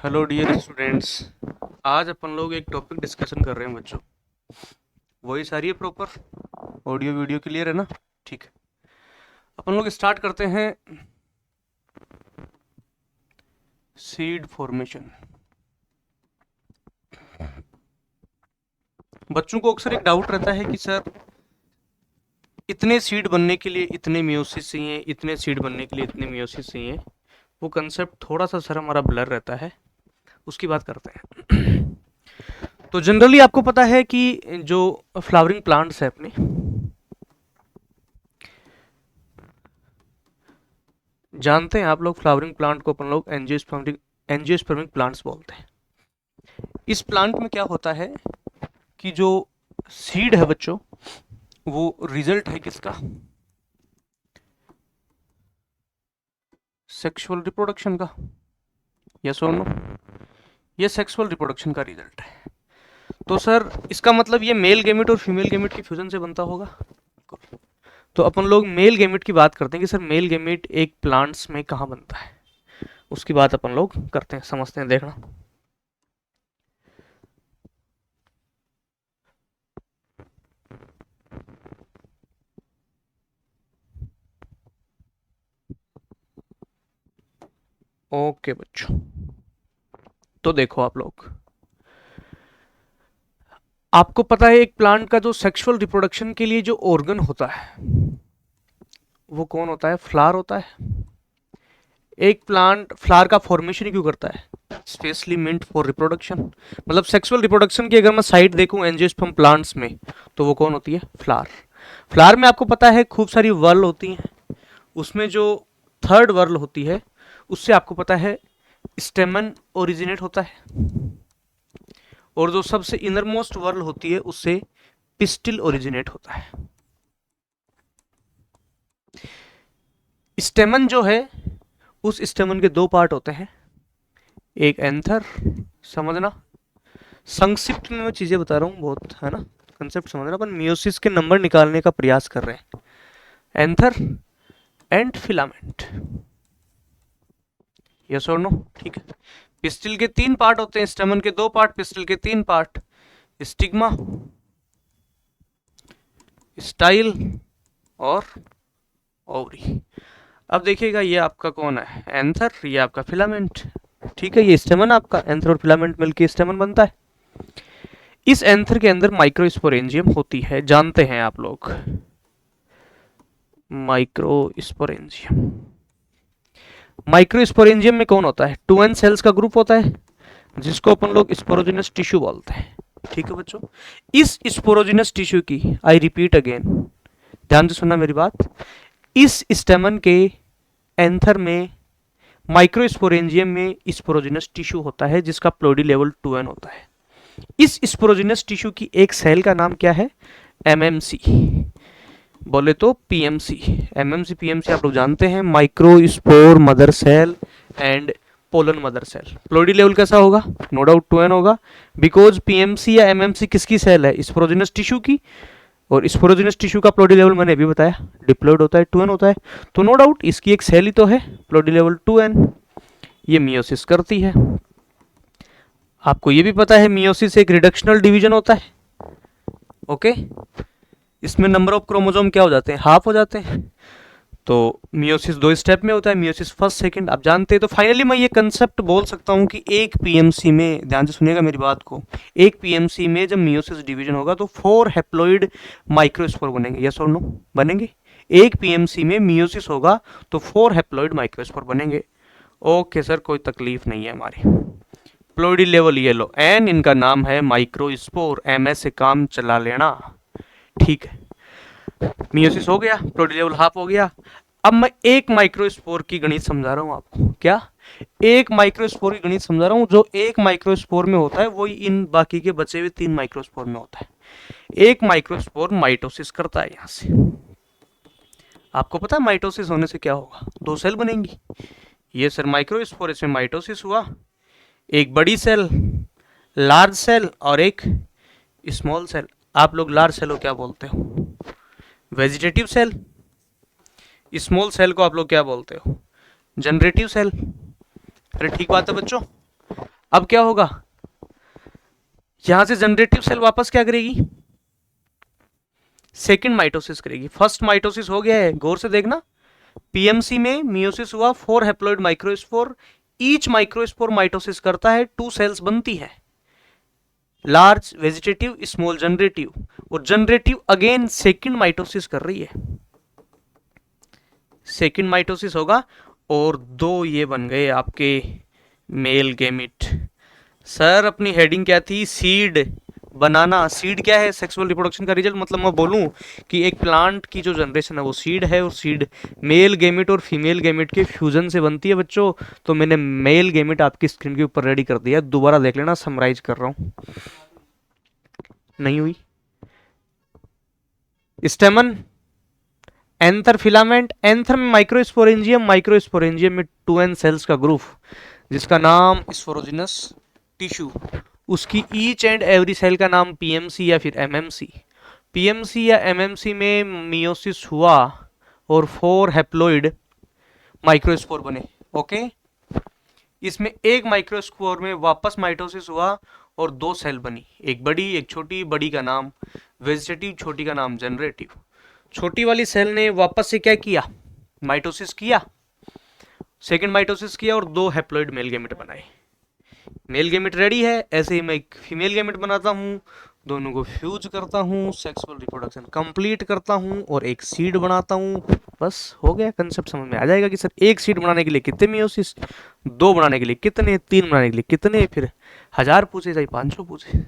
Hello dear students. आज अपन लोग एक टॉपिक डिस्कशन कर रहे हैं बच्चों। वॉइस आ रही है प्रॉपर? ऑडियो वीडियो क्लियर है ना? ठीक है, अपन लोग स्टार्ट करते हैं। Seed formation. बच्चों को अक्सर एक डाउट रहता है कि सर इतने सीड बनने के लिए इतने मियोसिस चाहिए, इतने सीड बनने के लिए इतने मियोसिस चाहिए। वो कंसेप्ट थोड़ा सा सर हमारा ब्लर रहता है, उसकी बात करते हैं। तो जनरली आपको पता है कि जो फ्लावरिंग प्लांट्स है अपने, जानते हैं आप लोग फ्लावरिंग प्लांट को अपन लोग एंजियोस्पर्मिक प्लांट्स बोलते हैं। इस प्लांट में क्या होता है कि जो सीड है बच्चों, वो रिजल्ट है किसका? सेक्सुअल रिप्रोडक्शन का। यस और नो? ये सेक्सुअल रिप्रोडक्शन का रिजल्ट है। तो सर इसका मतलब ये मेल गेमेट और फीमेल गेमेट की फ्यूजन से बनता होगा। तो अपन लोग मेल गेमेट की बात करते हैं कि सर मेल गेमेट एक प्लांट्स में कहाँ बनता है, उसकी बात अपन लोग करते हैं, समझते हैं। देखना, ओके बच्चों। तो देखो आप लोग, आपको पता है एक प्लांट का जो सेक्सुअल रिप्रोडक्शन के लिए जो ऑर्गन होता है वो कौन होता है? फ्लावर होता है। एक प्लांट फ्लावर का फॉर्मेशन क्यों करता है? Specially meant for reproduction. मतलब सेक्सुअल रिप्रोडक्शन की अगर मैं साइट देखूं एंजियोस्पर्म प्लांट्स में, तो वो कौन होती है? फ्लावर। फ्लावर में आपको पता है खूब सारी वर्ल होती हैं। उसमें जो थर्ड वर्ल होती है उससे आपको पता है स्टेमन ओरिजिनेट होता है, और जो सबसे इनरमोस्ट वर्ल होती है उससे पिस्टिल ओरिजिनेट होता है। स्टेमन जो है, उस स्टेमन के दो पार्ट होते हैं, एक एंथर, समझना संक्षिप्त में मैं चीजें बता रहा हूँ बहुत, है ना? कंसेप्ट समझना। अपन मियोसिस के नंबर निकालने का प्रयास कर रहे हैं। Anther and filament. यस और नो? ठीक है। पिस्टिल के तीन पार्ट होते हैं, स्टेमन के दो पार्ट, पिस्टिल के तीन पार्ट। स्टिग्मा, स्टाइल और ओवरी। अब देखिएगा, ये आपका कौन है? एंथर, ये आपका फिलामेंट। ठीक है, ये स्टेमन आपका, एंथर और फिलामेंट मिलकर स्टेमन बनता है। इस एंथर के अंदर माइक्रोस्पोरेंजियम होती है, जानते हैं आप लोग, माइक्रोस्पोरेंजियम। माइक्रोस्पोरेंजियम में कौन होता है? 2n सेल्स का ग्रुप होता है जिसको अपन लोग स्पोरोजिनस टिश्यू बोलते हैं। ठीक है बच्चों, इस स्पोरोजिनस टिश्यू की, आई रिपीट अगेन, ध्यान से सुनना मेरी बात, इस स्टेमन के एंथर में माइक्रोस्पोरेंजियम में स्पोरोजिनस टिश्यू होता है जिसका प्लोडी लेवल 2n होता है। इस स्पोरोजिनस टिश्यू की एक सेल का नाम क्या है? एमएमसी, बोले तो पीएमसी। एमएमसी पीएमसी आप लोग जानते हैं, microspore mother cell and pollen mother cell. Ploidy level कैसा होगा? नो डाउट 2n होगा, बिकॉज पीएमसी या एमएमसी किसकी सेल है? स्पोरोजिनस टिश्यू की। और स्पोरोजिनस टिश्यू का प्लोडी लेवल मैंने अभी बताया डिप्लॉयड होता है, 2n होता है। तो नो डाउट इसकी एक सेल ही तो है, प्लोडी लेवल 2n। ये मियोसिस करती है। आपको ये भी पता है मियोसिस एक रिडक्शनल डिवीजन होता है। ओके, इसमें नंबर ऑफ क्रोमोसोम क्या हो जाते हैं? हाफ हो जाते हैं। तो मियोसिस दो स्टेप में होता है, मियोसिस फर्स्ट सेकंड, आप जानते हैं। तो फाइनली मैं ये कंसेप्ट बोल सकता हूँ कि एक पीएमसी में, ध्यान से सुनिएगा मेरी बात को, एक पीएमसी में जब मियोसिस डिवीजन होगा तो 4 हैप्लॉइड माइक्रोस्पोर बनेंगे। यस और नो? बनेंगे। एक पीएमसी में मियोसिस होगा तो 4 हैप्लॉइड माइक्रोस्पोर बनेंगे। ओके सर, कोई तकलीफ नहीं है हमारी। प्लोइडी लेवल ये लो, एन इनका नाम है माइक्रोस्पोर, एमएस से काम चला लेना। ठीक है, मियोसिस हो गया, प्लोइडी लेवल हाफ हो गया। अब मैं एक माइक्रोस्पोर की गणित समझा रहा हूं आपको। क्या? एक माइक्रोस्पोर की गणित समझा रहा हूं। जो एक माइक्रोस्पोर में होता है वही इन बाकी के बचे हुए 3 माइक्रोस्पोर में होता है। एक माइक्रोस्पोर माइटोसिस करता है यहां से। आपको पता है माइटोसिस होने से क्या होगा? 2 सेल बनेंगी। ये सर माइक्रोस्पोर, इसमें माइटोसिस हुआ, एक बड़ी सेल, लार्ज सेल, और एक स्मॉल सेल। आप लोग लार्ज सेल को क्या बोलते हो? Vegetative cell. स्मॉल सेल को आप लोग क्या बोलते हो? Generative cell. अरे ठीक बात है बच्चों। अब क्या होगा, यहां से जनरेटिव सेल वापस क्या करेगी, सेकंड माइटोसिस करेगी। फर्स्ट माइटोसिस हो गया है, गौर से देखना, पीएमसी में मियोसिस हुआ, 4 haploid microspore, each microspore mitosis करता है, 2 सेल्स बनती है, लार्ज वेजिटेटिव, स्मॉल जनरेटिव, और जनरेटिव अगेन सेकंड माइटोसिस कर रही है, सेकंड माइटोसिस होगा, और 2 ये बन गए आपके मेल गेमिट। सर अपनी हेडिंग क्या थी, सीड बनाना। सीड क्या है, सेक्सुअल रिप्रोडक्शन का रिजल्ट। मतलब मैं बोलूं कि एक प्लांट की जो जनरेशन है वो सीड है, और सीड मेल गेमिट और फीमेल गेमिट के फ्यूजन से बनती है बच्चों। तो मैंने मेल गेमिट आपकी स्क्रीन के ऊपर रेडी कर दिया, दोबारा देख लेना, समराइज कर रहा हूं। नहीं हुई, स्टेमन, एंथर फिलामेंट, एंथर में माइक्रोस्पोरेंजियम, माइक्रोस्पोरेंजियम में 2n सेल्स का ग्रुप जिसका नाम स्पोरोजिनस टिश्यू, उसकी ईच एंड एवरी सेल का नाम पीएमसी या फिर एमएमसी। पीएमसी या एमएमसी में मियोसिस हुआ और 4 हैप्लॉइड माइक्रोस्पोर बने। ओके, इसमें एक माइक्रोस्पोर में वापस माइटोसिस हुआ और 2 सेल बनी, एक बड़ी एक छोटी, बड़ी का नाम वेजिटेटिव, छोटी का नाम जनरेटिव। छोटी वाली सेल ने वापस से क्या किया, माइटोसिस किया, सेकेंड माइटोसिस किया और 2 हैप्लॉइड मेल गेमेट बनाए। मेल गेमेट रेडी है, ऐसे ही मैं एक फीमेल गेमेट बनाता हूँ, दोनों को फ्यूज करता हूँ, सेक्सुअल रिप्रोडक्शन कंप्लीट करता हूँ और एक सीड बनाता हूँ। बस हो गया, कंसेप्ट समझ में आ जाएगा कि सर एक सीड बनाने के लिए कितने मियोसिस, 2 बनाने के लिए कितने, 3 बनाने के लिए कितने, फिर 1000 पूछे चाहे 500 पूछे।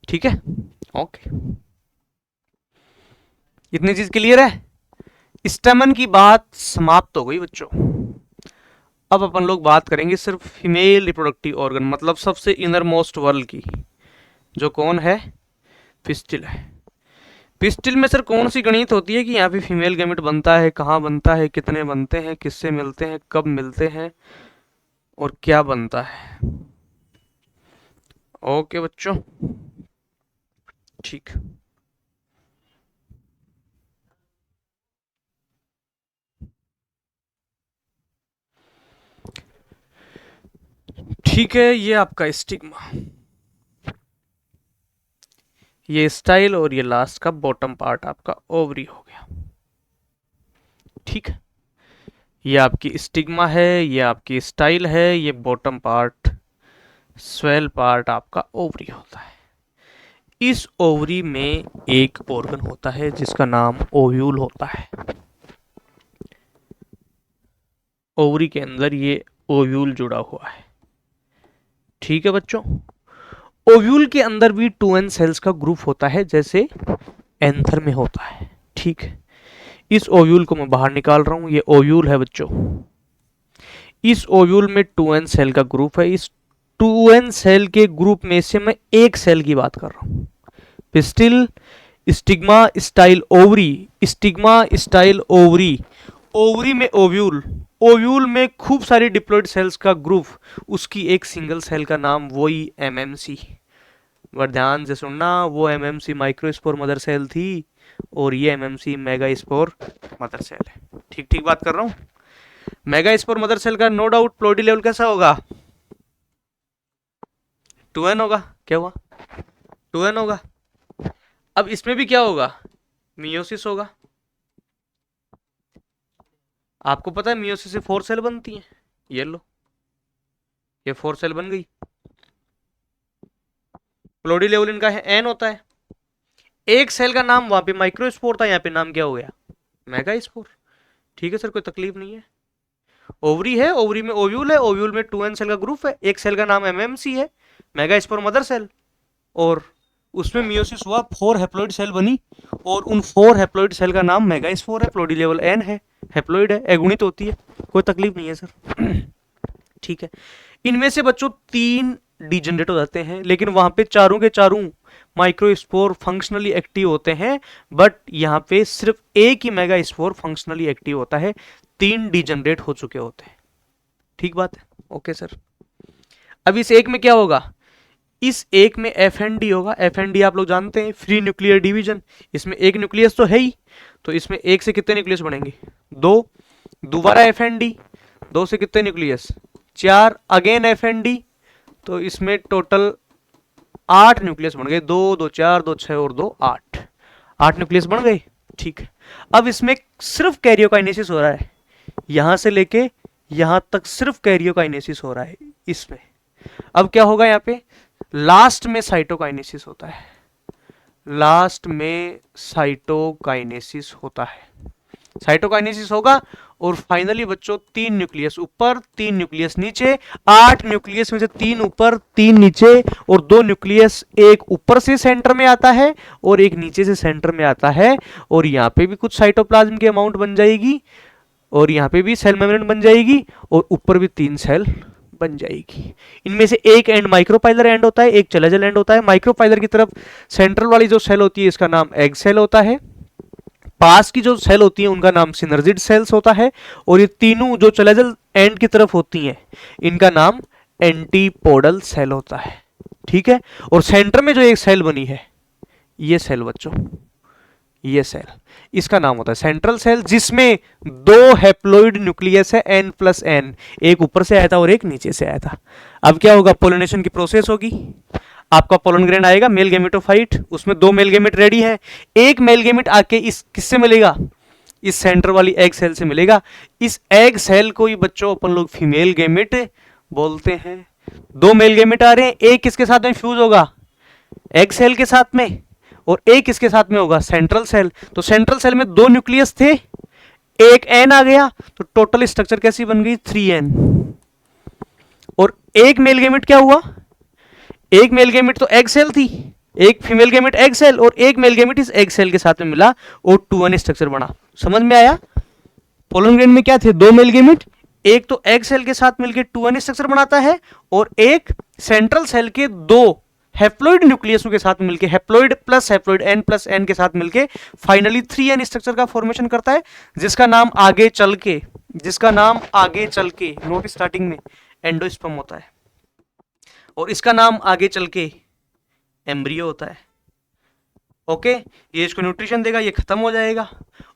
ठीक है, ओके, इतनी चीज क्लियर है। स्टेमन की बात समाप्त हो गई बच्चों। अब अपन लोग बात करेंगे सिर्फ फीमेल रिप्रोडक्टिव ऑर्गन, मतलब सबसे इनर मोस्ट वर्ल की, जो कौन है, पिस्टिल है। पिस्टिल में सर कौन सी गणित होती है कि यहाँ पे फीमेल गैमेट बनता है, कहाँ बनता है, कितने बनते हैं, किससे मिलते हैं, कब मिलते हैं और क्या बनता है। ओके बच्चों, ठीक, ठीक है, ये आपका स्टिग्मा, ये स्टाइल, और ये लास्ट का बॉटम पार्ट आपका ओवरी हो गया। ठीक है, ये आपकी स्टिग्मा है, ये आपकी स्टाइल है, ये बॉटम पार्ट स्वेल पार्ट आपका ओवरी होता है। इस ओवरी में एक ऑर्गन होता है जिसका नाम ओव्यूल होता है। ओवरी के अंदर ये ओव्यूल जुड़ा हुआ है। ठीक है बच्चों, ओव्यूल के अंदर भी 2n सेल्स का ग्रुप होता है जैसे एंथर में होता है। ठीक है, इस ओव्यूल को मैं बाहर निकाल रहा हूं, ये ओव्यूल है बच्चों। इस ओव्यूल में 2n सेल का ग्रुप है। इस 2n सेल के ग्रुप में से मैं एक सेल की बात कर रहा हूं, pistil, stigma, style, ovary, stigma, style, ovary, ovary में ओव्यूल, ओव्यूल में खूब सारी डिप्लॉइड सेल्स का ग्रुप, उसकी एक सिंगल सेल का नाम वही एमएमसी। बट ध्यान से सुनना, वो एमएमसी माइक्रोस्पोर मदर सेल थी और ये MMC megaspore mother cell है। ठीक ठीक बात कर रहा हूं। मेगा स्पोर मदर सेल का नो डाउट प्लोडी लेवल कैसा होगा, 2n होगा। क्या हुआ, 2n होगा। अब इसमें भी क्या होगा, मियोसिस होगा। आपको पता है मियोसिस से 4 सेल बनती हैं, ये लो, ये 4 सेल बन गई। प्लोडी लेवल इनका है n होता है। एक सेल का नाम वहां पे माइक्रोस्पोर था, यहाँ पे नाम क्या हो गया, मेगा स्पोर। ठीक है सर, कोई तकलीफ नहीं है। ओवरी है, ओवरी में ओव्यूल है, ओव्यूल में 2n सेल का ग्रुप है, एक सेल का नाम एमएमसी है, मेगा स्पोर मदर सेल, और उसमें मियोसिस हुआ, 4 हैप्लॉइड सेल बनी और उन 4 हैप्लॉइड सेल का नाम मेगा स्पोर है, प्लोडी लेवल n है, हैप्लॉइड है, एगुणित होती है, कोई तकलीफ नहीं है सर। ठीक है, इनमें से बच्चों 3 डिजेनरेट हो जाते हैं, लेकिन वहां पे चारों के चारों माइक्रोस्पोर फंक्शनली एक्टिव होते हैं, बट यहाँ पे सिर्फ एक ही मेगा स्पोर फंक्शनली एक्टिव होता है, 3 डिजेनरेट हो चुके होते हैं। ठीक बात है, ओके सर। अब इस एक में क्या होगा, इस एक में FND होगा। FND आप लोग जानते हैं, फ्री न्यूक्लियर डिवीजन। इसमें एक न्यूक्लियस तो है ही, तो इसमें एक से कितने न्यूक्लियस बनेंगे, 2, दोबारा FND, 2 से कितने न्यूक्लियस, 4, अगेन FND, तो इसमें टोटल 8 न्यूक्लियस बन गए, 2 2 4 2 6 और 2 8, 8 न्यूक्लियस बन गए। ठीक है, अब इसमें सिर्फ कैरियोकाइनेसिस हो रहा है, यहां से लेके यहां तक सिर्फ कैरियोकाइनेसिस हो रहा है इसमें। अब क्या होगा यहाँ पे, लास्ट में साइटोकाइनेसिस होता है, लास्ट में साइटोकाइनेसिस होता है, साइटोकाइनेसिस होगा और फाइनली बच्चों 3 न्यूक्लियस ऊपर 3 न्यूक्लियस नीचे, 8 न्यूक्लियस में से 3 ऊपर 3 नीचे और 2 न्यूक्लियस, एक ऊपर से सेंटर में आता है और एक नीचे से सेंटर में आता है, और यहाँ पे भी कुछ साइटोप्लाज्म की अमाउंट बन जाएगी और यहाँ पे भी सेल मेम्ब्रेन बन जाएगी और ऊपर भी 3 सेल बन जाएगी। इनमें से एक एंड माइक्रोपाइलर एंड होता है, एक चलाजल एंड होता है। माइक्रोपाइलर की तरफ सेंट्रल वाली जो सेल होती है इसका नाम एग सेल होता है, पास की जो सेल होती है उनका नाम सिनर्जिड सेल्स होता है, और ये तीनों जो चलाजल एंड की तरफ होती हैं इनका नाम एंटीपोडल सेल होता है। ठीक है, और सेंटर में जो एक सेल बनी है ये सेल बच्चों, ये सेल, इसका नाम होता है सेंट्रल सेल, जिसमें 2 हैप्लॉइड न्यूक्लियस है n+n, एक ऊपर से आया था और एक नीचे से आया था। अब क्या होगा, पोलिनेशन की प्रोसेस होगी, आपका पोलन ग्रेन आएगा मेल गेमेटोफाइट, उसमें 2 मेल गेमेट रेडी है, एक मेल गेमेट आके इस किससे मिलेगा, इस सेंटर वाली एग सेल से मिलेगा। इस एग सेल को ही बच्चों अपन लोग फीमेल गेमेट बोलते हैं। 2 मेल गेमेट आ रहे हैं, एक किसके साथ में फ्यूज होगा, एग सेल के साथ में, और एक किसके साथ में होगा, सेंट्रल सेल। तो सेंट्रल सेल में 2 न्यूक्लियस थे, एक एन आ गया, तो टोटल स्ट्रक्चर कैसी बन गई, 3n। और एक मेल गेमेट क्या हुआ, एक मेल गेमेट तो एग सेल थी, एक फीमेल गेमेट एग सेल, और एक मेल गेमेट इस एग सेल के साथ में मिला और 2n स्ट्रक्चर बना। समझ में आया, पोलन ग्रेन में क्या थे, 2 मेल गेमेट, एक तो एग सेल के साथ मिलकर 2n स्ट्रक्चर बनाता है, और एक सेंट्रल सेल के 2 हैप्लॉइड न्यूक्लियसों के साथ मिलके, हैप्लॉइड प्लस हैप्लॉइड n+n के साथ मिलके फाइनली 3n स्ट्रक्चर का फॉर्मेशन करता है, जिसका नाम आगे चल के, नोट स्टार्टिंग में एंडोस्पर्म होता है, और इसका नाम आगे चल के एम्ब्रियो होता है। ओके, ये इसको न्यूट्रिशन देगा, ये खत्म हो जाएगा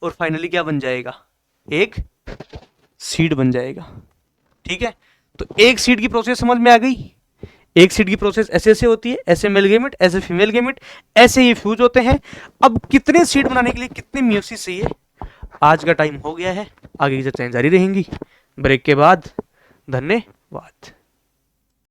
और फाइनली क्या बन जाएगा, एक सीड बन जाएगा। ठीक है, तो एक सीड की प्रोसेस समझ में आ गई। एक सीड की प्रोसेस ऐसे ऐसे होती है, ऐसे मेल गेमेट, ऐसे फीमेल गेमेट, ऐसे ये फ्यूज होते हैं। अब कितने सीड बनाने के लिए कितने मियोसिस चाहिए, आज का टाइम हो गया है, आगे की चर्चाएं जारी रहेंगी ब्रेक के बाद। धन्यवाद।